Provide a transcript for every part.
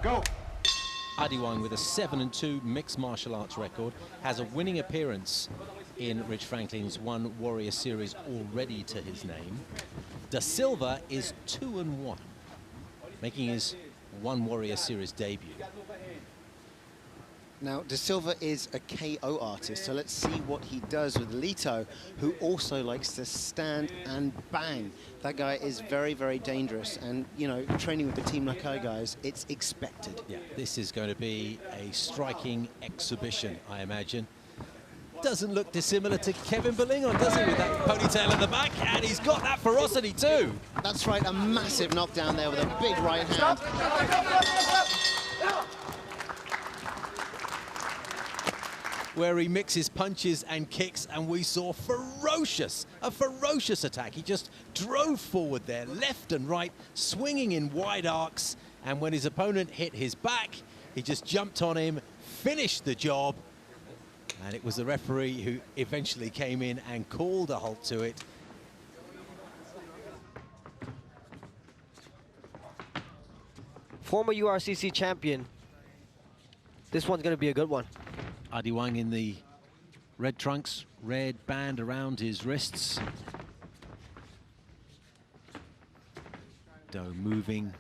Go. Adiwang, with a 7-2 mixed martial arts record, has a winning appearance in Rich Franklin's One Warrior Series already to his name. Da Silva is 2-1, making his One Warrior Series debut. Now, Da Silva is a KO artist, so let's see what he does with Lito, who also likes to stand and bang. That guy is very, very dangerous, and, you know, training with the Team Nakai guys, it's expected. Yeah, this is going to be a striking exhibition, I imagine. Doesn't look dissimilar to Kevin Belingon, does he, with that ponytail at the back? And he's got that ferocity too. That's right, a massive knockdown there with a big right hand. Where he mixes punches and kicks, and we saw a ferocious attack. He just drove forward there, left and right, swinging in wide arcs. And when his opponent hit his back, he just jumped on him, finished the job. And it was the referee who eventually came in and called a halt to it. Former URCC champion. This one's going to be a good one. Adiwang in the red trunks, red band around his wrists. Do moving,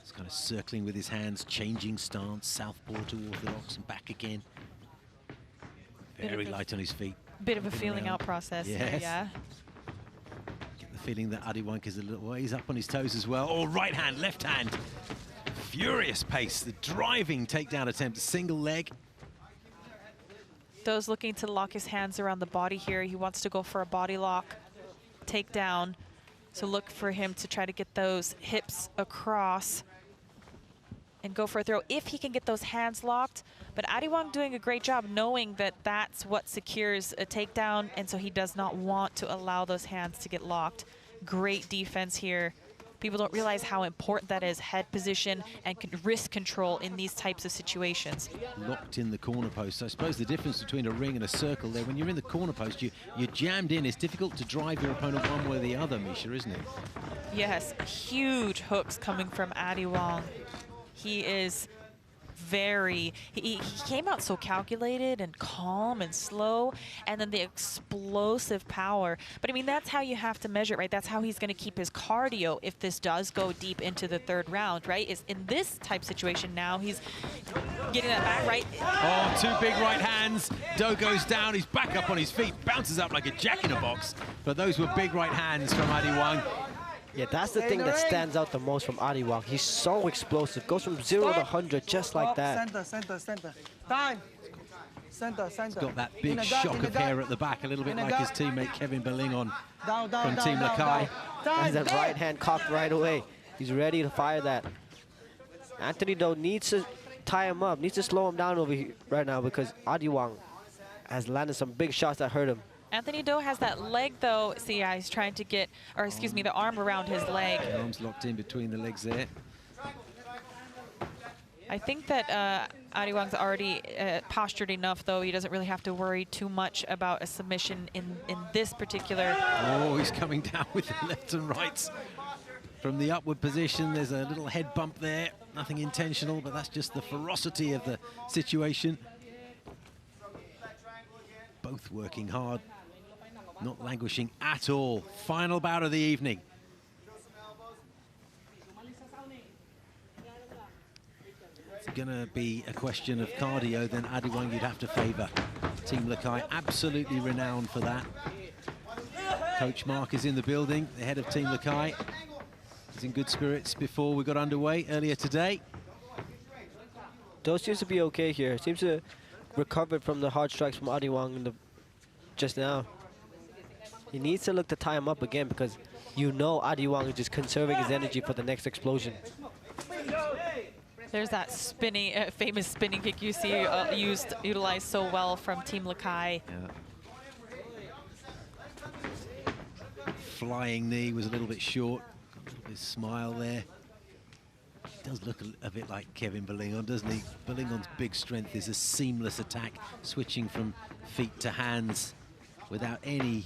he's kind of circling with his hands, changing stance, southpaw to orthodox and back again. Very light on his feet. Bit of a feeling out process. Yes. Yeah. Get the feeling that Adiwang is a little ways up on his toes as well. Oh, right hand, left hand. Furious pace, the driving takedown attempt, single leg. Do's looking to lock his hands around the body here. He wants to go for a body lock, takedown. So look for him to try to get those hips across and go for a throw if he can get those hands locked. But Adiwang doing a great job knowing that that's what secures a takedown, and so he does not want to allow those hands to get locked. Great defense here. People don't realize how important that is, head position and wrist control in these types of situations. Locked in the corner post. I suppose the difference between a ring and a circle there, when you're in the corner post, you're jammed in. It's difficult to drive your opponent one way or the other, Misha, isn't it? Yes, huge hooks coming from Adiwang. He is he came out so calculated and calm and slow, and then the explosive power. But I mean, that's how you have to measure it, right? That's how he's going to keep his cardio if this does go deep into the third round, right? Is in this type situation now, he's getting that back, right? Oh, two big right hands. Do goes down, he's back up on his feet, bounces up like a jack-in-a-box. But those were big right hands from Adiwang. Yeah, that's the thing that stands out the most from Adiwang. He's so explosive. Goes from 0 to 100 just like that. Center. Time. Center. He's got that big shock of hair at the back, a little bit like his teammate Kevin Belingon from Team Nakai. Has that right hand cocked right away. He's ready to fire that. Anthony, though, needs to tie him up, needs to slow him down over here right now, because Adiwang has landed some big shots that hurt him. Anthony Do has that leg, though. See, yeah, he's trying to get, or excuse me, the arm around his leg. The arm's locked in between the legs there. I think that Adiwang's already postured enough, though. He doesn't really have to worry too much about a submission in this particular. Oh, he's coming down with the left and rights. From the upward position, there's a little head bump there. Nothing intentional, but that's just the ferocity of the situation. Both working hard. Not languishing at all. Final bout of the evening. It's gonna be a question of cardio, then Adiwang you'd have to favor. Team Lakai, absolutely renowned for that. Coach Mark is in the building, the head of Team Lakai. He's in good spirits before we got underway earlier today. Do seems to be okay here. Seems to recover from the hard strikes from Adiwang just now. He needs to look to tie him up again, because you know Adiwang is just conserving his energy for the next explosion. There's that spinning, famous spinning kick you see utilized so well from Team Lakai. Yeah. Flying knee was a little bit short. Got a little bit of smile there. He does look a bit like Kevin Belingon, doesn't he? Belingon's big strength is a seamless attack, switching from feet to hands without any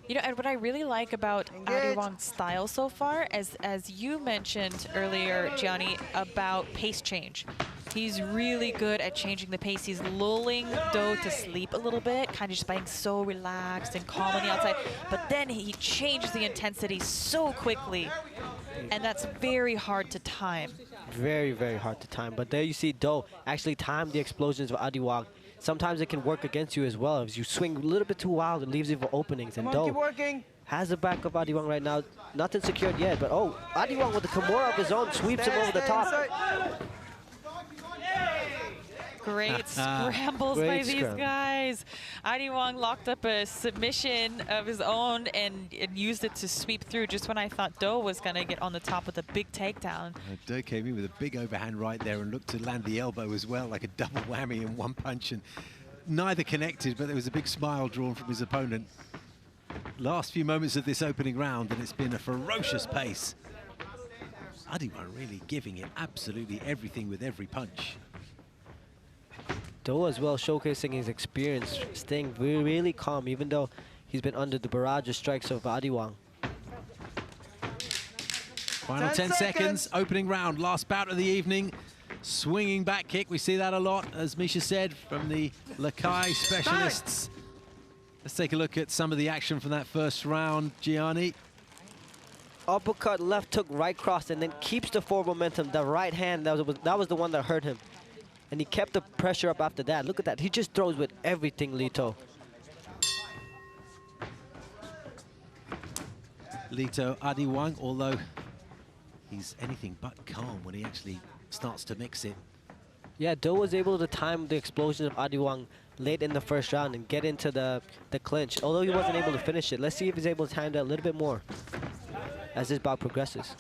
You know, and what I really like about Adiwang's style so far, as you mentioned earlier, Gianni, about pace change. He's really good at changing the pace. He's lulling Do to sleep a little bit, kind of just being so relaxed and calm on the outside. But then he changes the intensity so quickly, and that's very hard to time. Very, very hard to time. But there you see Do actually time the explosions of adiwang. Sometimes it can work against you as well. If you swing a little bit too wild, it leaves you for openings. And Come on, keep Do working. has the back of adiwang right now. Nothing secured yet, but oh, adiwang with the Kimura of his own sweeps him over the top. Great scrambles by Great these scramble. guys. Adiwang locked up a submission of his own and used it to sweep through just when I thought Do was going to get on the top with a big takedown. Do came in with a big overhand right there and looked to land the elbow as well, like a double whammy in one punch. And neither connected, but there was a big smile drawn from his opponent. Last few moments of this opening round, and it's been a ferocious pace. Adiwang really giving it absolutely everything with every punch. Do as well showcasing his experience, staying really calm even though he's been under the barrage of strikes of adiwang. Final 10 seconds, opening round, last bout of the evening. Swinging back kick, we see that a lot, as Misha said, from the Lakai specialists. Let's take a look at some of the action from that first round, Gianni. Uppercut, left hook, right cross, and then keeps the forward momentum. The right hand, that was the one that hurt him. And he kept the pressure up after that. Look at that. He just throws with everything, Lito. Lito Adiwang, although he's anything but calm when he actually starts to mix it. Yeah, Do was able to time the explosion of adiwang late in the first round and get into the clinch. Although he wasn't able to finish it. Let's see if he's able to time that a little bit more as this bout progresses.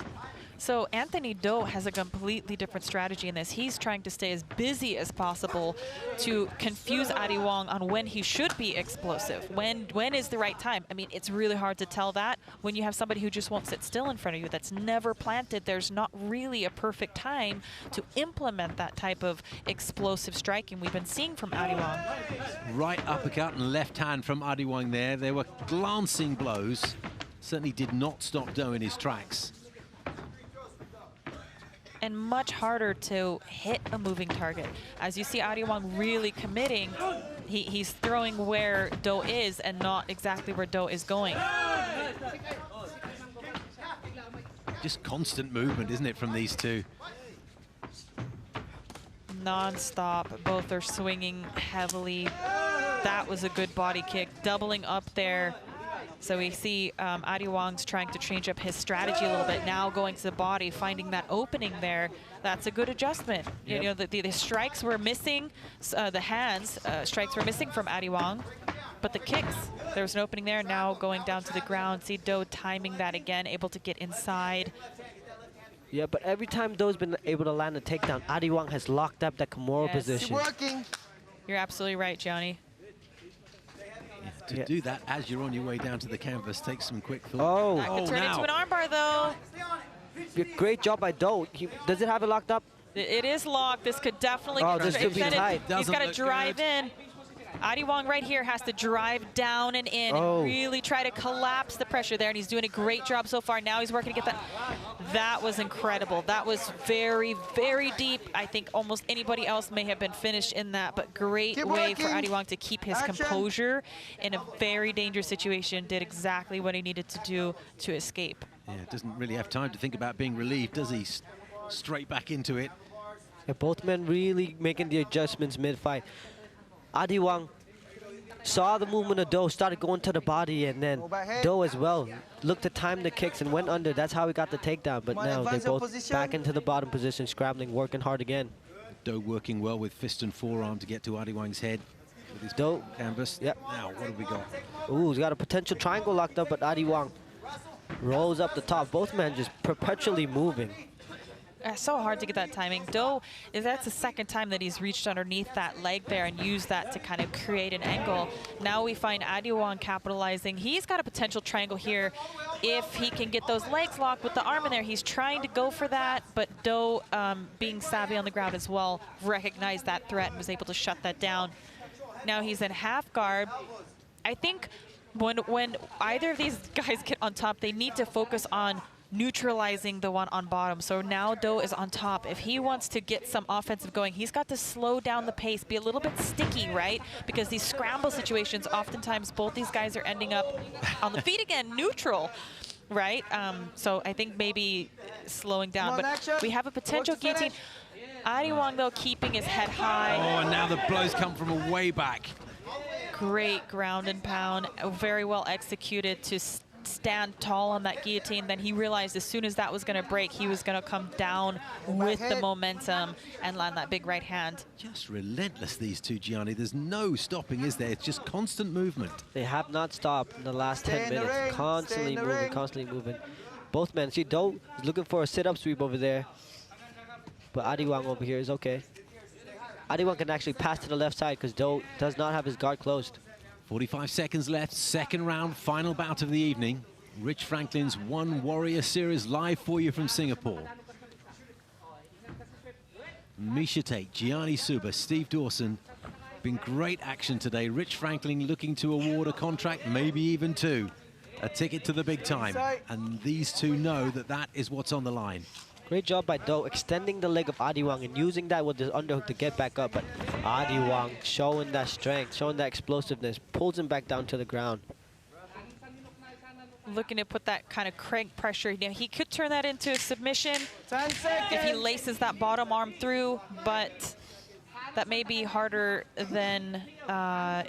So Anthony Do has a completely different strategy in this. He's trying to stay as busy as possible to confuse Adiwang on when he should be explosive. When is the right time? I mean, it's really hard to tell that when you have somebody who just won't sit still in front of you, that's never planted. There's not really a perfect time to implement that type of explosive striking we've been seeing from Adiwang. Right uppercut and left hand from Adiwang there. They were glancing blows. Certainly did not stop Do in his tracks. And much harder to hit a moving target. As you see Adiwang really committing, he's throwing where Do is and not exactly where Do is going. Just constant movement, isn't it, from these two? Non-stop, both are swinging heavily. That was a good body kick, doubling up there. So we see Adiwang's trying to change up his strategy a little bit, now going to the body, finding that opening there. That's a good adjustment. Yep. You know, the strikes were missing, the hands, strikes were missing from Adiwang, but the kicks, there was an opening there, now going down to the ground. See Do timing that again, able to get inside. Yeah, but every time Do's been able to land a takedown, Adiwang has locked up that Kimura position. Working. You're absolutely right, Gianni. To do that as you're on your way down to the canvas takes some quick thought. Oh, That could turn into an armbar, though. Great job by Do. Does it have it locked up? It is locked. This could definitely Oh, this could be tight. He's got to look drive good. in. Adiwang right here has to drive down and in Oh. and really try to collapse the pressure there, and he's doing a great job so far. Now he's working to get that. That was incredible. That was very, very deep. I think almost anybody else may have been finished in that, but great Keep way for working. Adiwang to keep his Action. composure in a very dangerous situation. Did exactly what he needed to do to escape. Yeah, doesn't really have time to think about being relieved, does he? Straight back into it. Yeah, both men really making the adjustments mid-fight. Adiwang saw the movement of Do, started going to the body, and then Do as well looked to time the kicks and went under. That's how he got the takedown. But Come on, now they're advance your both position. back into the bottom position, scrambling, working hard again. Do working well with fist and forearm to get to Adiwang's head with his Do. canvas. Yep. Now, what have we got? Ooh, he's got a potential triangle locked up, but Adiwang rolls up the top. Both men just perpetually moving. So hard to get that timing. Do, that's the second time that he's reached underneath that leg there and used that to kind of create an angle. Now we find Adiwang capitalizing. He's got a potential triangle here if he can get those legs locked with the arm in there. He's trying to go for that, but Do, being savvy on the ground as well, recognized that threat and was able to shut that down. Now he's in half guard. I think When either of these guys get on top, they need to focus on neutralizing the one on bottom. So now Do is on top. If he wants to get some offensive going, he's got to slow down the pace, be a little bit sticky, right? Because these scramble situations, oftentimes both these guys are ending up on the feet again, neutral, right? So I think maybe slowing down. But we have a potential guillotine. Adiwang, though, keeping his head high. Oh, and now the blows come from a way back. Great ground and pound, very well executed to stand tall on that guillotine. Then he realized as soon as that was going to break, he was going to come down with the momentum and land that big right hand. Just relentless, these two, Gianni. There's no stopping, is there? It's just constant movement. They have not stopped in the last 10 minutes. Constantly moving, constantly moving. Both men. See, Do is looking for a sit-up sweep over there. But Adiwang over here is okay. Adiwang can actually pass to the left side because Do does not have his guard closed. 45 seconds left, second round, final bout of the evening. Rich Franklin's One Warrior Series live for you from Singapore. Misha Tate, Gianni Suba, Steve Dawson. Been great action today. Rich Franklin looking to award a contract, maybe even two. A ticket to the big time. And these two know that that is what's on the line. Great job by Do extending the leg of Adiwang and using that with his underhook to get back up. But Adiwang showing that strength, showing that explosiveness, pulls him back down to the ground. Looking to put that kind of crank pressure. You know, he could turn that into a submission 10 seconds. if he laces that bottom arm through, but that may be harder than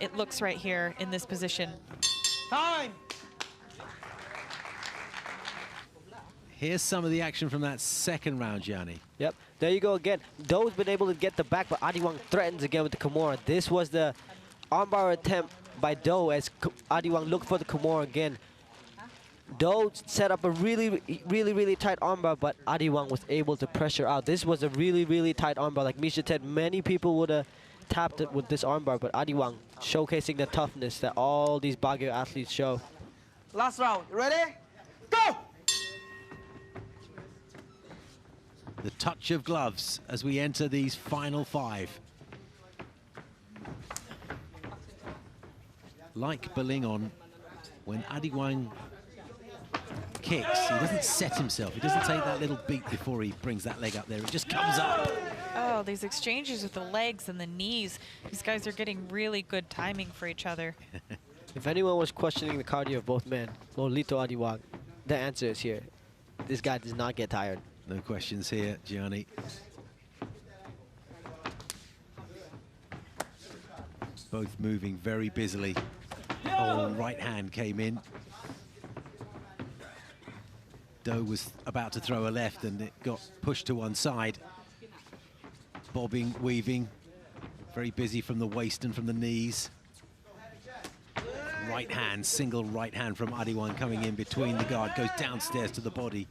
it looks right here in this position. Time. Here's some of the action from that second round, Gianni. Yep, there you go again. Do's been able to get the back, but Adiwang threatens again with the Kimura. This was the armbar attempt by Do as Adiwang looked for the Kimura again. Do set up a really tight armbar, but Adiwang was able to pressure out. This was a really tight armbar. Like Misha said, many people would have tapped it with this armbar, but Adiwang showcasing the toughness that all these Baguio athletes show. Last round. Ready? Go! The touch of gloves as we enter these final five. Like Belingon, when Adiwang kicks, he doesn't set himself. He doesn't take that little beat before he brings that leg up there. It just comes up. Oh, these exchanges with the legs and the knees. These guys are getting really good timing for each other. If anyone was questioning the cardio of both men, well, Lito Adiwang, the answer is here. This guy does not get tired. No questions here, Gianni. Both moving very busily. Oh, right hand came in. Do was about to throw a left and it got pushed to one side. Bobbing, weaving, very busy from the waist and from the knees. Right hand, single right hand from Adiwang coming in between the guard, goes downstairs to the body.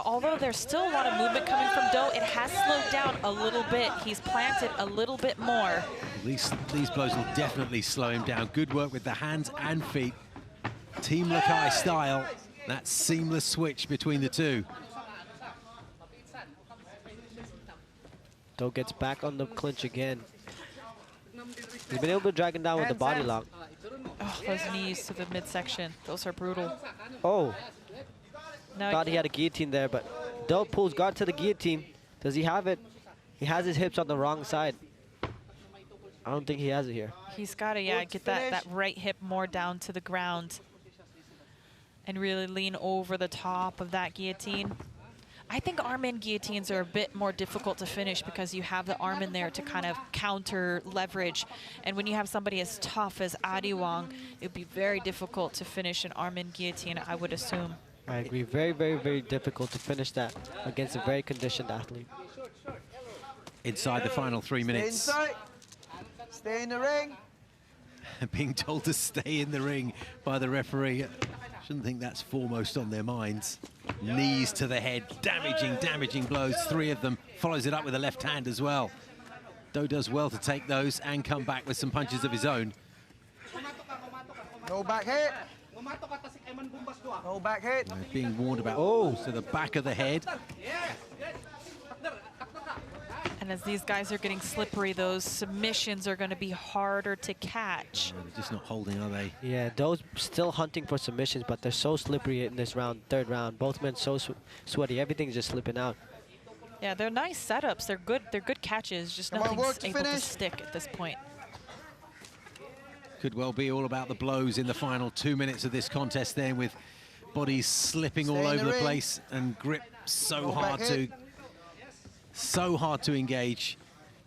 Although there's still a lot of movement coming from Do, it has slowed down a little bit. He's planted a little bit more. These blows will definitely slow him down. Good work with the hands and feet. Team Lakai style, that seamless switch between the two. Do gets back on the clinch again. He's been able to drag him down with the body lock. Oh, those knees to the midsection, those are brutal. Oh. Now Thought he had a guillotine there, but Do pulls guard to the guillotine. Does he have it? He has his hips on the wrong side. I don't think he has it here. He's got to, yeah, get that right hip more down to the ground and really lean over the top of that guillotine. I think arm-in guillotines are a bit more difficult to finish because you have the arm in there to kind of counter leverage. And when you have somebody as tough as Adiwang, it would be very difficult to finish an arm-in guillotine, I would assume. I agree. Very difficult to finish that against a very conditioned athlete. Inside the final 3 minutes. Stay inside. Stay in the ring. Being told to stay in the ring by the referee. Shouldn't think that's foremost on their minds. Knees to the head, damaging blows. 3 of them. Follows it up with a left hand as well. Do does well to take those and come back with some punches of his own. No back hit. No back hit. Being warned about to the back of the head. And as these guys are getting slippery, those submissions are going to be harder to catch. They're just not holding, are they? Yeah, those still hunting for submissions, but they're so slippery in this round, third round. Both men so sweaty, everything's just slipping out. Yeah, they're nice setups. They're good catches. Just nothing's able to stick at this point. Could well be all about the blows in the final 2 minutes of this contest then, with bodies slipping all over the place and grip so hard to engage.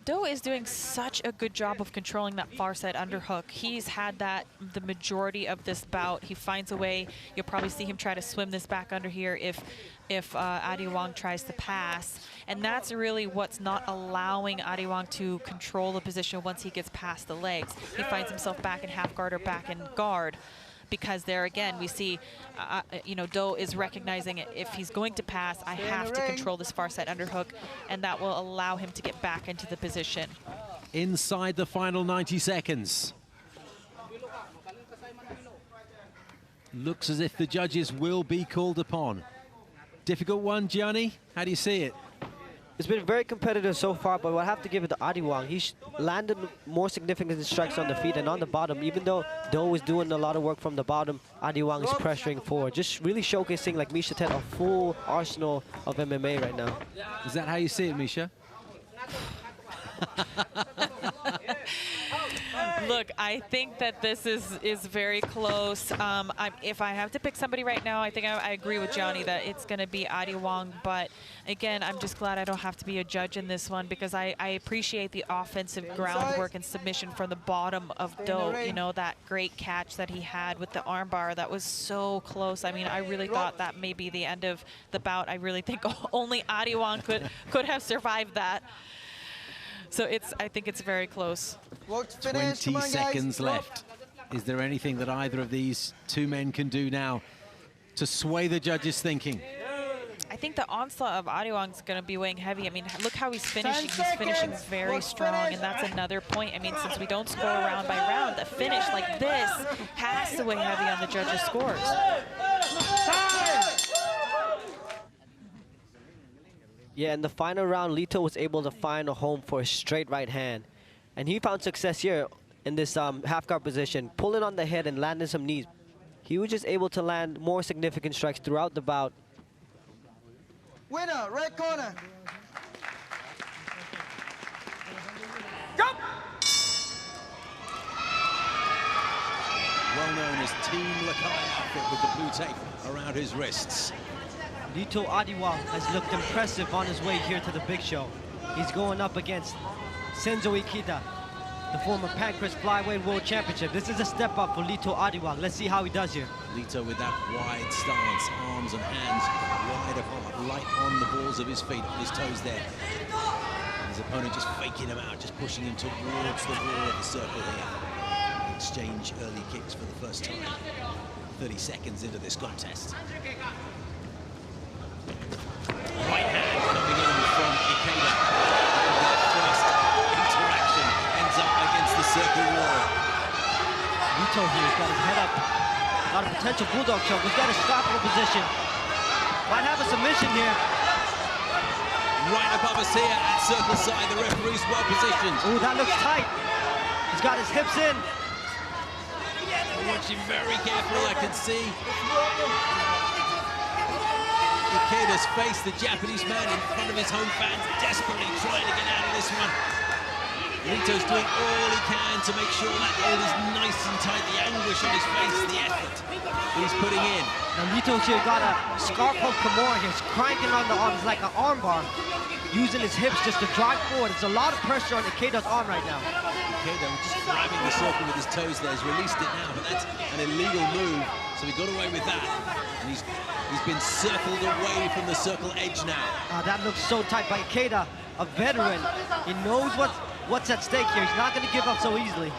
Do is doing such a good job of controlling that far side underhook. He's had that the majority of this bout. He finds a way. You'll probably see him try to swim this back under here if adiwang tries to pass. And that's really what's not allowing adiwang to control the position once he gets past the legs. He finds himself back in half guard or back in guard. Because there again, we see, you know, Do is recognizing if he's going to pass, I have to control this far side underhook, and that will allow him to get back into the position. Inside the final 90 seconds. Looks as if the judges will be called upon. Difficult one, Gianni. How do you see it? It's been very competitive so far, but I have to give it to adiwang. He's landed more significant strikes on the feet and on the bottom. Even though Do is doing a lot of work from the bottom, adiwang is pressuring forward. Just really showcasing, like Misha said, a full arsenal of MMA right now. Is that how you see it, Misha? Look, I think that this is very close. If I have to pick somebody right now, I think I agree with Johnny that it's going to be adiwang. But again, I'm just glad I don't have to be a judge in this one, because I appreciate the offensive groundwork and submission from the bottom of Do. You know, that great catch that he had with the armbar. That was so close. I mean, I really thought that may be the end of the bout. I really think only adiwang could have survived that. So I think it's very close. 20 seconds left. Is there anything that either of these two men can do now to sway the judges' thinking? I think the onslaught of adiwang is going to be weighing heavy. I mean, look how he's finishing. He's finishing very strong, and that's another point. I mean, since we don't score round by round, a finish like this has to weigh heavy on the judges' scores. Yeah, in the final round, Lito was able to find a home for a straight right hand. And he found success here in this half guard position, pulling on the head and landing some knees. He was just able to land more significant strikes throughout the bout. Winner, red corner. Well known as Team Lakai outfit with the blue tape around his wrists. Lito adiwang has looked impressive on his way here to the big show. He's going up against Senzo Ikeda, the former Pancrase Flyweight World Championship. This is a step up for Lito adiwang. Let's see how he does here. Lito with that wide stance, arms and hands wide apart, light on the balls of his feet, on his toes there. And his opponent just faking him out, just pushing him towards the wall of the circle here. Exchange early kicks for the first time. 30 seconds into this contest. Right hand coming in from Ikeda. That first interaction ends up against the circle wall. Lito here has got his head up. Got a potential bulldog choke. He's got a stoppable position. Might have a submission here. Right above us here at circle side, the referee's well positioned. Ooh, that looks tight. He's got his hips in. Watching very carefully, I can see Ikeda's face, the Japanese man in front of his home fans, desperately trying to get out of this one. Lito's doing all he can to make sure that hold is nice and tight, the anguish on his face, the effort he's putting in. Now Lito's here got a scarf hold Kimura here. He's cranking on the arms like an arm bar, using his hips just to drive forward. There's a lot of pressure on Ikeda's arm right now. Ikeda just grabbing the circle with his toes there. He's released it now, but that's an illegal move, so he got away with that. And he's been circled away from the circle edge now. That looks so tight by Ikeda, a veteran. He knows what's at stake here. He's not going to give up so easily.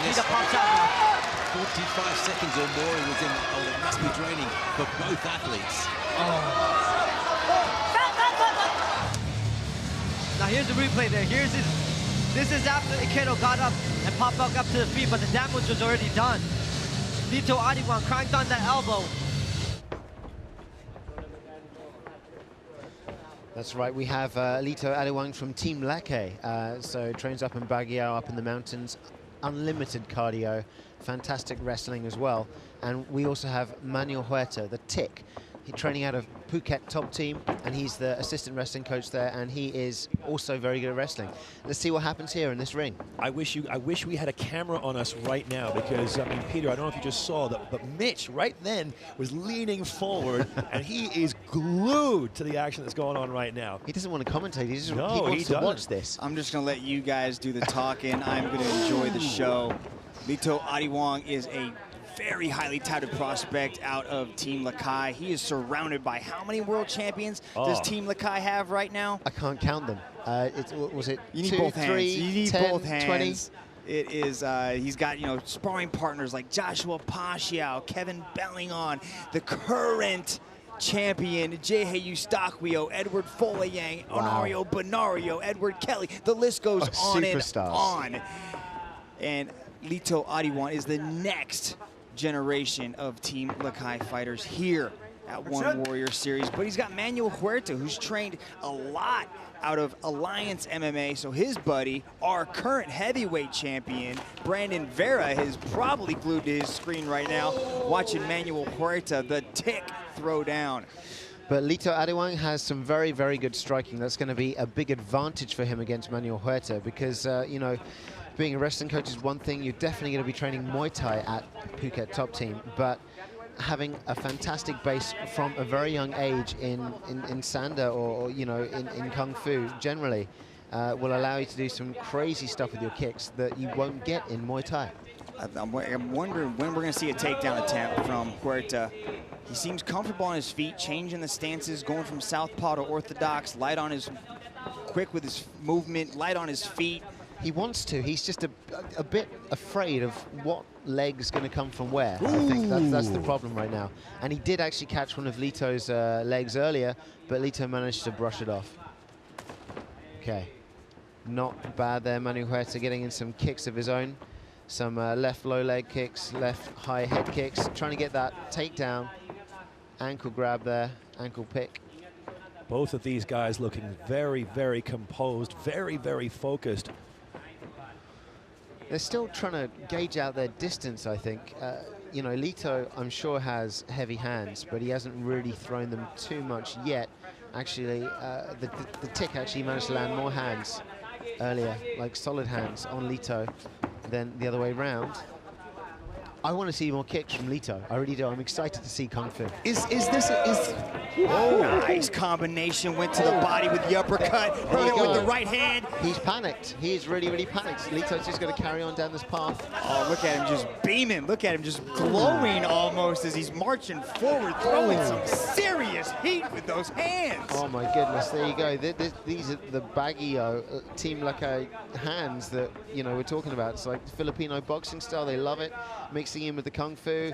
Ikeda pops out now. 45 seconds or more he was in. Oh, it must be draining for both athletes. Now here's the replay there. This is after Ikeda got up and popped back up to the feet, but the damage was already done. Lito adiwang cranked on that elbow. That's right, we have Lito adiwang from Team Lake. So trains up in Baguio, up in the mountains, unlimited cardio, fantastic wrestling as well. And we also have Manuel Huerta, the Tick. He's training out of Phuket Top Team, and he's the assistant wrestling coach there, and he is also very good at wrestling. Let's see what happens here in this ring. I wish we had a camera on us right now, because I mean, Peter, I don't know if you just saw that, but Mitch right then was leaning forward, and he is glued to the action that's going on right now. He doesn't want to commentate. He No, wants to doesn't. watch this. I'm just gonna let you guys do the talking. I'm gonna enjoy the show. Lito adiwang is a very highly touted prospect out of Team Lakai. He is surrounded by how many world champions does Team Lakai have right now? I can't count them. Was it You need 2, both 3, hands. You need 10, both hands. 20? It is, he's got, you know, sparring partners like Joshua Paxiao, Kevin Bellingon, the current champion, Jehe Eustaquio, Edward Folayang, Onario Benario, Edward Kelly. The list goes on and on. And Lito adiwang is the next generation of Team Lakai fighters here at One Warrior Series. But he's got Manuel Huerta, who's trained a lot out of Alliance MMA. So his buddy, our current heavyweight champion, Brandon Vera, is probably glued to his screen right now, watching Manuel Huerta, the Tick, throw down. But Lito adiwang has some very, very good striking. That's going to be a big advantage for him against Manuel Huerta, because, you know, being a wrestling coach is one thing. You're definitely going to be training Muay Thai at Phuket Top Team, but having a fantastic base from a very young age in Sanda or you know, in Kung Fu generally will allow you to do some crazy stuff with your kicks that you won't get in Muay Thai. I'm wondering when we're going to see a takedown attempt from Huerta. He seems comfortable on his feet, changing the stances, going from southpaw to orthodox, light on his, quick with his movement, light on his feet. He wants to. He's just a bit afraid of what leg's going to come from where. I think that's the problem right now. And he did actually catch one of Lito's legs earlier, but Lito managed to brush it off. Okay. Not bad there. Manuel Huerta getting in some kicks of his own. Some left low leg kicks, left high head kicks. Trying to get that takedown. Ankle grab there. Ankle pick. Both of these guys looking very, very composed, very, very focused. They're still trying to gauge out their distance, I think. You know, Lito, I'm sure, has heavy hands, but he hasn't really thrown them too much yet. Actually, the Tick actually managed to land more hands earlier, like solid hands on Lito, than the other way around. I want to see more kicks from Lito. I really do. I'm excited to see Kung Fu. Oh, nice combination. Went to the body with the uppercut. Hurt it with the right hand. He's panicked. He's really, really panicked. Lito's just going to carry on down this path. Oh, look at him just beaming. Look at him just glowing almost as he's marching forward, throwing some serious heat with those hands. Oh my goodness, there you go. These are the Baguio Team Lakai hands that, you know, we're talking about. It's like Filipino boxing style. They love it. Mixing in with the Kung Fu.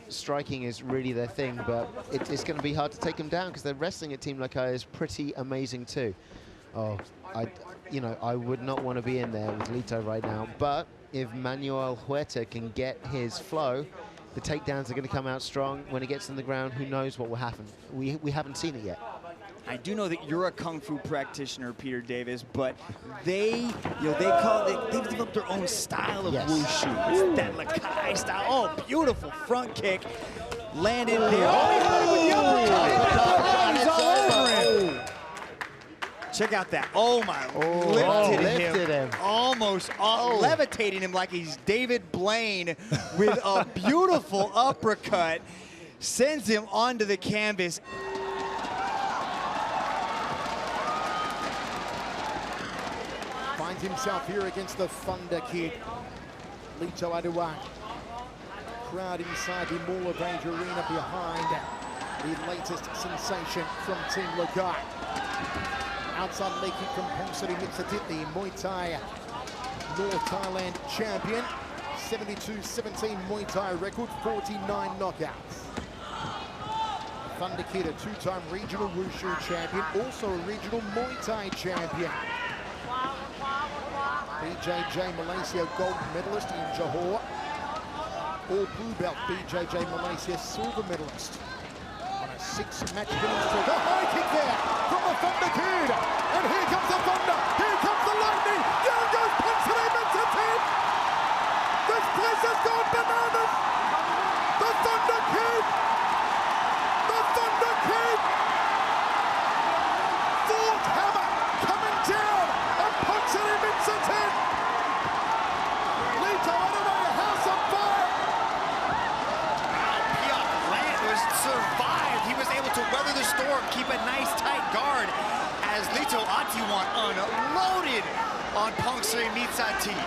Striking is really their thing, but it's going to be hard to take them down because their wrestling at Team Lakai is pretty amazing too. Oh, I would not want to be in there with Lito right now, but if Manuel Huerta can get his flow, the takedowns are going to come out strong. When he gets on the ground, who knows what will happen. We haven't seen it yet. I do know that you're a Kung Fu practitioner, Peter Davis, but they've developed their own style of wushu. It's that Lakai style. Oh, beautiful front kick. Landed there. Oh, he's all over him. Check out that. Oh, my. Lifted him. Almost levitating him like he's David Blaine with a beautiful uppercut. Sends him onto the canvas. Finds himself here against the Thunder Kid, Lito adiwang. Crowd inside the Mall of Age Arena behind the latest sensation from Team Lakai. Outside leg kick from Pongsarit Mitsatit, the Muay Thai North Thailand champion. 72-17 Muay Thai record, 49 knockouts. Thunder Kid, a two-time regional wushu champion, also a regional Muay Thai champion. BJJ Malaysia gold medalist in Johor. All blue belt BJJ Malaysia silver medalist. On a 6-match winning streak. A high kick there from the Thunder Kid. And here comes the Thunder. Here comes the Lightning. Down goes Ponce Mitzatin. This place has gone bananas. The Thunder Kid. The Thunder Kid. Fourth hammer coming down on Ponce Mitzatin. Lito Adiwang, house on fire. Survived. He was able to weather the storm, keep a nice tight guard as Lito Adiwang unloaded on Ponce Mitzatin.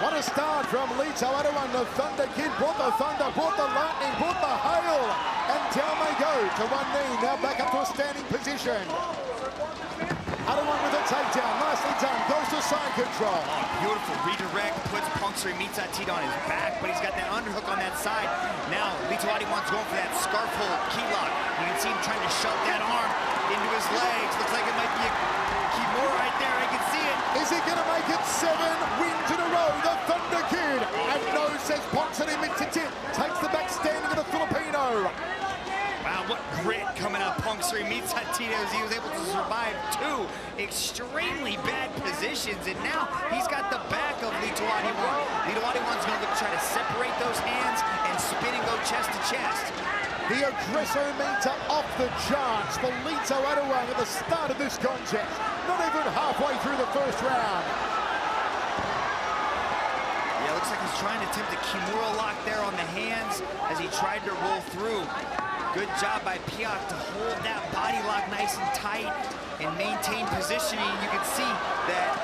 What a start from Lito Adiwang. The Thunder Kid brought the thunder, brought the lightning, brought the hail, and down they go to one knee. Now back up to a standing position. Adiwang with a takedown, nicely done, goes to side control. Oh, beautiful redirect, puts Ponce Mitzatin on his back, but he's got that underhook on that side. Now, Lito Adiwang's going for that scarf hold key lock. You can see him trying to shove that arm into his legs. Looks like it might be a Kimura right there, I can see it. Is he gonna make it 7 wins in a row, the Thunder Kid? And no, says Ponce Mitzatin, takes the back standing of the Filipino. Wow, what grit coming out of Ponce Mitzatin as he was able to survive 2 extremely bad positions, and now he's got the back of Lito Adiwang. Lito Adiwang's going to look to try to separate those hands and spin and go chest to chest. The aggresso meter off the charts for Lito Adiwang at the start of this contest. Not even halfway through the first round. Yeah, looks like he's trying to attempt a Kimura lock there on the hands as he tried to roll through. Good job by Piak to hold that body lock nice and tight and maintain positioning. You can see that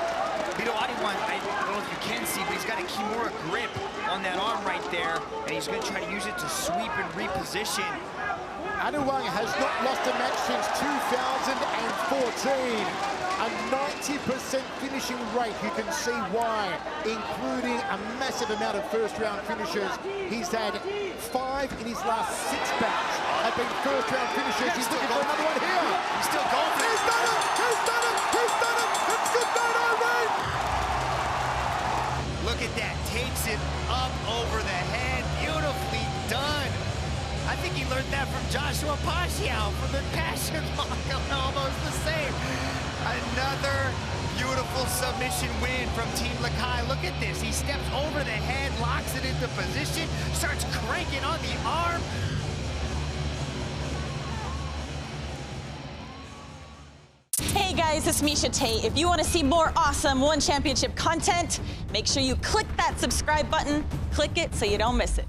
Lito Adiwang, I don't know if you can see, but he's got a Kimura grip on that arm right there, and he's going to try to use it to sweep and reposition. Adiwang has not lost a match since 2014. A 90% finishing rate, you can see why, including a massive amount of first-round finishes. He's had 5 in his last 6 bouts have been first-round finishes. He's looking for another one here. He's still going for it. He's done it! He's done it! He's done it! It's good night, Irene! Look at that, takes it up over the head, beautifully done. I think he learned that from Joshua Pacquiao from the Passion Lock, almost the same. Another beautiful submission win from Team Lakai. Look at this, he steps over the head, locks it into position, starts cranking on the arm. Hey guys, it's Misha Tate. If you want to see more awesome One Championship content, make sure you click that subscribe button. Click it so you don't miss it.